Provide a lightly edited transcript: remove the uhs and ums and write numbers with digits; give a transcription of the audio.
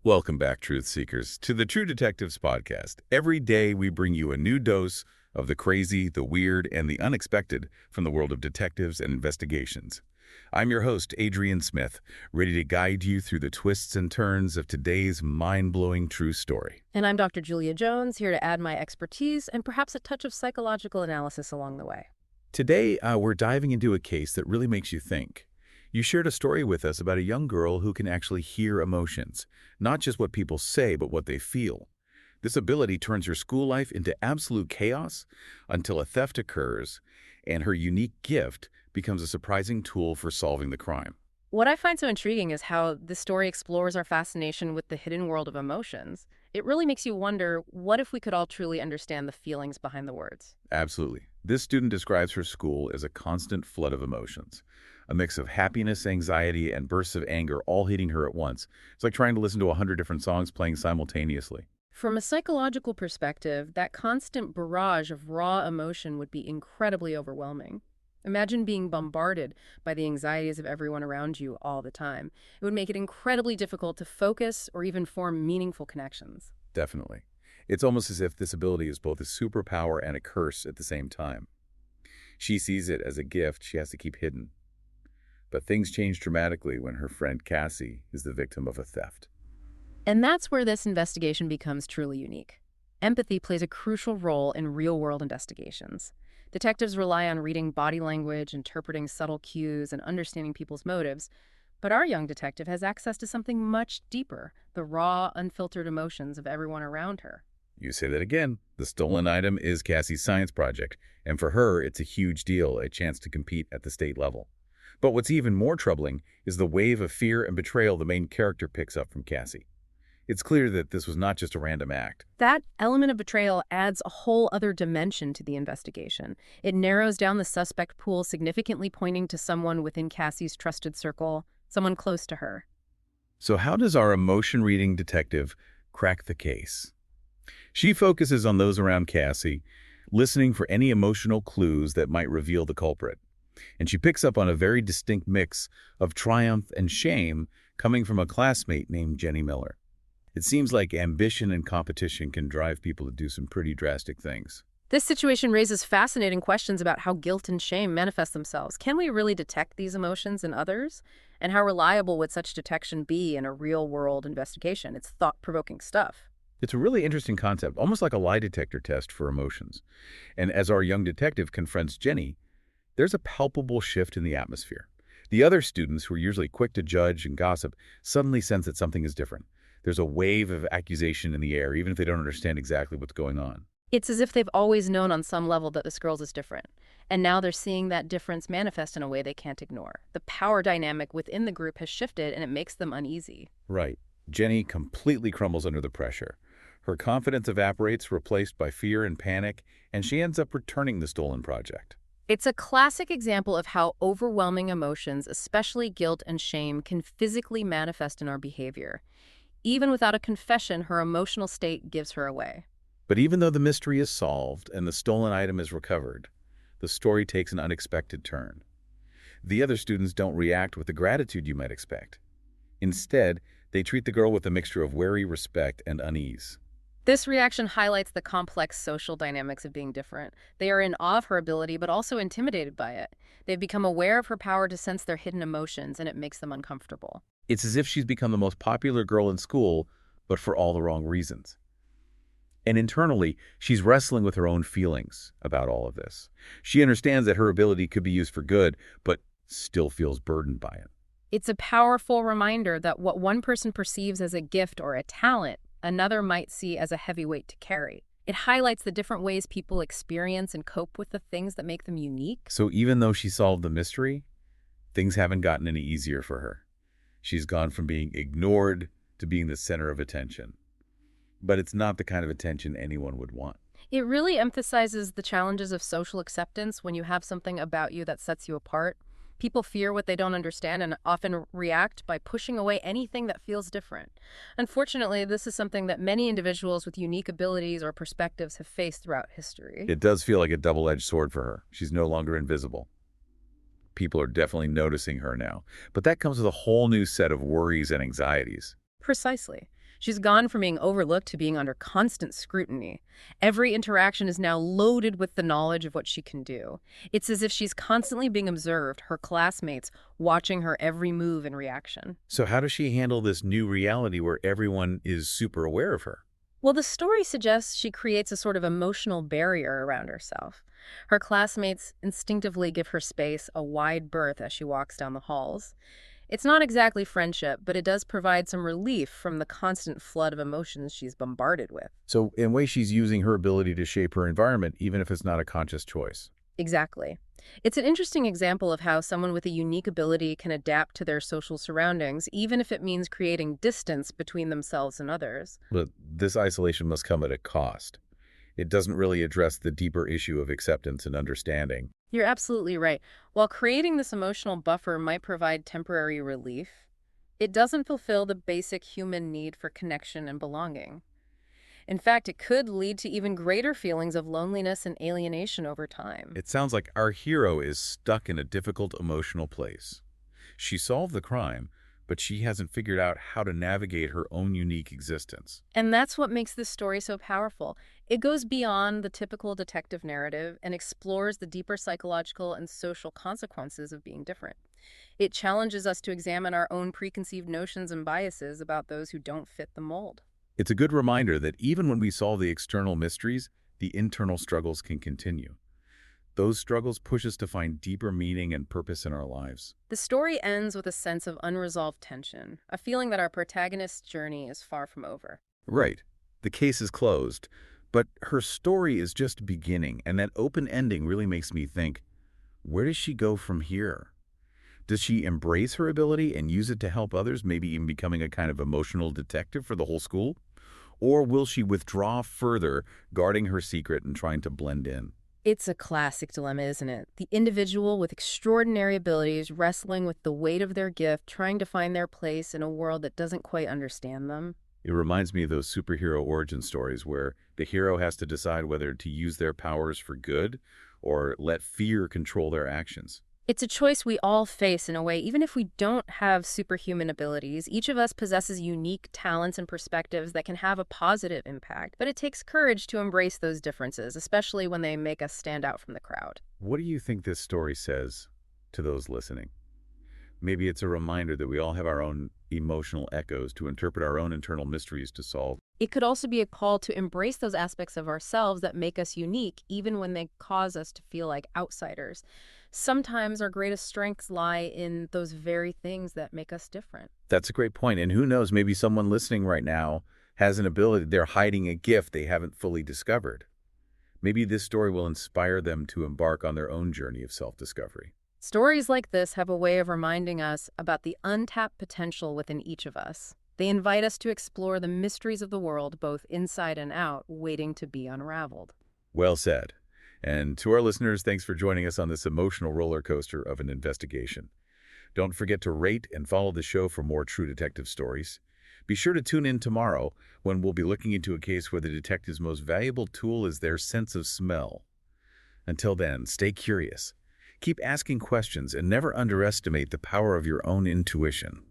Welcome back, Truth Seekers, to the True Detectives podcast. Every day we bring you a new dose of the crazy, the weird, and the unexpected from the world of detectives and investigations. I'm your host, Adrian Smith, ready to guide you through the twists and turns of today's mind-blowing true story. And I'm Dr. Julia Jones, here to add my expertise and perhaps a touch of psychological analysis along the way. Today, we're diving into a case that really makes you think. You shared a story with us about a young girl who can actually hear emotions, not just what people say, but what they feel. This ability turns her school life into absolute chaos until a theft occurs, and her unique gift becomes a surprising tool for solving the crime. What I find so intriguing is how this story explores our fascination with the hidden world of emotions. It really makes you wonder, what if we could all truly understand the feelings behind the words? Absolutely. This student describes her school as a constant flood of emotions, a mix of happiness, anxiety, and bursts of anger all hitting her at once. It's like trying to listen to 100 different songs playing simultaneously. From a psychological perspective, that constant barrage of raw emotion would be incredibly overwhelming. Imagine being bombarded by the anxieties of everyone around you all the time. It would make it incredibly difficult to focus or even form meaningful connections. Definitely. It's almost as if this ability is both a superpower and a curse at the same time. She sees it as a gift she has to keep hidden. But things change dramatically when her friend Cassie is the victim of a theft. And that's where this investigation becomes truly unique. Empathy plays a crucial role in real-world investigations. Detectives rely on reading body language, interpreting subtle cues, and understanding people's motives. But our young detective has access to something much deeper, the raw, unfiltered emotions of everyone around her. You say that again. The stolen item is Cassie's science project, and for her, it's a huge deal, a chance to compete at the state level. But what's even more troubling is the wave of fear and betrayal the main character picks up from Cassie. It's clear that this was not just a random act. That element of betrayal adds a whole other dimension to the investigation. It narrows down the suspect pool, significantly pointing to someone within Cassie's trusted circle, someone close to her. So how does our emotion-reading detective crack the case? She focuses on those around Cassie, listening for any emotional clues that might reveal the culprit. And she picks up on a very distinct mix of triumph and shame coming from a classmate named Jenny Miller. It seems like ambition and competition can drive people to do some pretty drastic things. This situation raises fascinating questions about how guilt and shame manifest themselves. Can we really detect these emotions in others? And how reliable would such detection be in a real-world investigation? It's thought-provoking stuff. It's a really interesting concept, almost like a lie detector test for emotions. And as our young detective confronts Jenny, there's a palpable shift in the atmosphere. The other students, who are usually quick to judge and gossip, suddenly sense that something is different. There's a wave of accusation in the air, even if they don't understand exactly what's going on. It's as if they've always known on some level that this girl's is different. And now they're seeing that difference manifest in a way they can't ignore. The power dynamic within the group has shifted, and it makes them uneasy. Right. Jenny completely crumbles under the pressure. Her confidence evaporates, replaced by fear and panic, and she ends up returning the stolen project. It's a classic example of how overwhelming emotions, especially guilt and shame, can physically manifest in our behavior. Even without a confession, her emotional state gives her away. But even though the mystery is solved and the stolen item is recovered, the story takes an unexpected turn. The other students don't react with the gratitude you might expect. Instead, they treat the girl with a mixture of wary respect and unease. This reaction highlights the complex social dynamics of being different. They are in awe of her ability, but also intimidated by it. They've become aware of her power to sense their hidden emotions, and it makes them uncomfortable. It's as if she's become the most popular girl in school, but for all the wrong reasons. And internally, she's wrestling with her own feelings about all of this. She understands that her ability could be used for good, but still feels burdened by it. It's a powerful reminder that what one person perceives as a gift or a talent, another might see as a heavy weight to carry. It highlights the different ways people experience and cope with the things that make them unique. So even though she solved the mystery, things haven't gotten any easier for her. She's gone from being ignored to being the center of attention. But it's not the kind of attention anyone would want. It really emphasizes the challenges of social acceptance when you have something about you that sets you apart. People fear what they don't understand and often react by pushing away anything that feels different. Unfortunately, this is something that many individuals with unique abilities or perspectives have faced throughout history. It does feel like a double-edged sword for her. She's no longer invisible. People are definitely noticing her now. But that comes with a whole new set of worries and anxieties. Precisely. She's gone from being overlooked to being under constant scrutiny. Every interaction is now loaded with the knowledge of what she can do. It's as if she's constantly being observed, her classmates watching her every move and reaction. So how does she handle this new reality where everyone is super aware of her? Well, the story suggests she creates a sort of emotional barrier around herself. Her classmates instinctively give her space, a wide berth as she walks down the halls. It's not exactly friendship, but it does provide some relief from the constant flood of emotions she's bombarded with. So in a way, she's using her ability to shape her environment, even if it's not a conscious choice. Exactly. It's an interesting example of how someone with a unique ability can adapt to their social surroundings, even if it means creating distance between themselves and others. But this isolation must come at a cost. It doesn't really address the deeper issue of acceptance and understanding. You're absolutely right. While creating this emotional buffer might provide temporary relief, it doesn't fulfill the basic human need for connection and belonging. In fact, it could lead to even greater feelings of loneliness and alienation over time. It sounds like our hero is stuck in a difficult emotional place. She solved the crime, but she hasn't figured out how to navigate her own unique existence. And that's what makes this story so powerful. It goes beyond the typical detective narrative and explores the deeper psychological and social consequences of being different. It challenges us to examine our own preconceived notions and biases about those who don't fit the mold. It's a good reminder that even when we solve the external mysteries, the internal struggles can continue. Those struggles push us to find deeper meaning and purpose in our lives. The story ends with a sense of unresolved tension, a feeling that our protagonist's journey is far from over. Right. The case is closed, but her story is just beginning, and that open ending really makes me think, where does she go from here? Does she embrace her ability and use it to help others, maybe even becoming a kind of emotional detective for the whole school? Or will she withdraw further, guarding her secret and trying to blend in? It's a classic dilemma, isn't it? The individual with extraordinary abilities wrestling with the weight of their gift, trying to find their place in a world that doesn't quite understand them. It reminds me of those superhero origin stories where the hero has to decide whether to use their powers for good or let fear control their actions. It's a choice we all face in a way, even if we don't have superhuman abilities. Each of us possesses unique talents and perspectives that can have a positive impact, but it takes courage to embrace those differences, especially when they make us stand out from the crowd. What do you think this story says to those listening? Maybe it's a reminder that we all have our own emotional echoes to interpret our own internal mysteries to solve. It could also be a call to embrace those aspects of ourselves that make us unique, even when they cause us to feel like outsiders. Sometimes our greatest strengths lie in those very things that make us different. That's a great point. And who knows, maybe someone listening right now has an ability. They're hiding a gift they haven't fully discovered. Maybe this story will inspire them to embark on their own journey of self-discovery. Stories like this have a way of reminding us about the untapped potential within each of us. They invite us to explore the mysteries of the world, both inside and out, waiting to be unraveled. Well said. And to our listeners, thanks for joining us on this emotional roller coaster of an investigation. Don't forget to rate and follow the show for more true detective stories. Be sure to tune in tomorrow when we'll be looking into a case where the detective's most valuable tool is their sense of smell. Until then, stay curious. Keep asking questions and never underestimate the power of your own intuition.